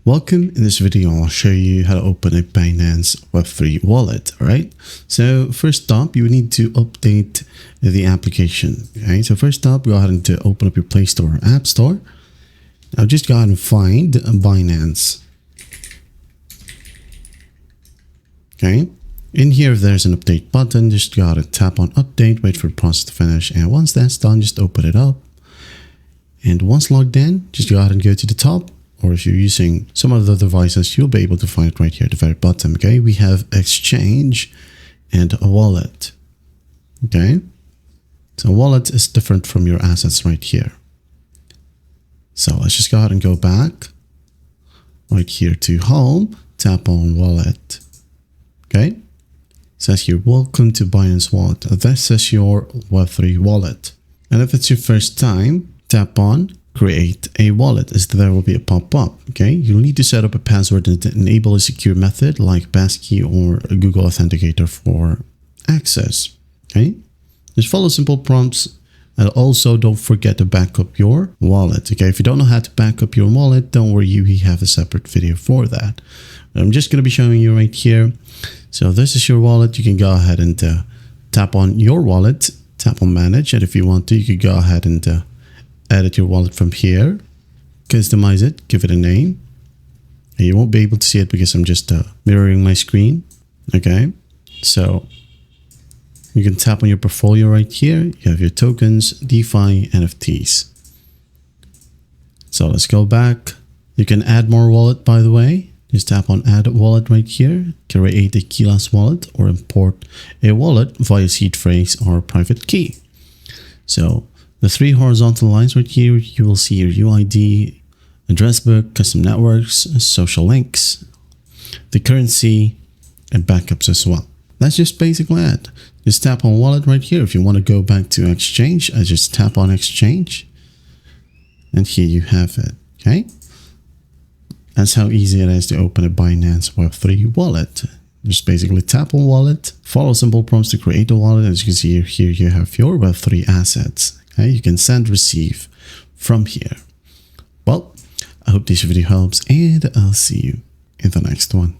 Welcome. In this video, I'll show you how to open a Binance Web3 wallet. All right. So first up, you need to update the application. Okay. So first up, go ahead and open up your Play Store or App Store. Now just go ahead and find Binance. Okay. In here, there's an update button. Just go ahead and tap on update, wait for the process to finish. And once that's done, just open it up. And once logged in, just go ahead and go to the top. Or if you're using some other devices, you'll be able to find it right here at the very bottom. Okay, we have exchange and a wallet. Okay, so wallet is different from your assets right here. So let's just go ahead and go back right here to home, tap on wallet. Okay, it says here, welcome to Binance Wallet. This is your Web3 wallet. And if it's your first time, tap on create a wallet, as there will be a pop-up. Okay, you'll need to set up a password and enable a secure method like passkey or a Google Authenticator for access. Okay, just follow simple prompts, and also don't forget to back up your wallet. Okay, if you don't know how to back up your wallet, don't worry, we have a separate video for that. I'm just going to be showing you right here. So this is your wallet. You can go ahead and tap on your wallet, tap on manage, and if you want to, you could go ahead and edit your wallet from here, customize it, give it a name. And you won't be able to see it because I'm just mirroring my screen. Okay, so you can tap on your portfolio right here. You have your tokens, DeFi, NFTs. So let's go back. You can add more wallet, by the way. Just tap on add wallet right here, create a keyless wallet, or import a wallet via seed phrase or private key. So the three horizontal lines right here, you will see your UID, address book, custom networks, social links, the currency, and backups as well. That's just basically it. Just tap on wallet right here. If you want to go back to exchange, I just tap on exchange. And here you have it. Okay. That's how easy it is to open a Binance Web3 wallet. Just basically tap on wallet, follow simple prompts to create a wallet. As you can see here, you have your Web3 assets. Okay, you can send, receive from here. Well, I hope this video helps, and I'll see you in the next one.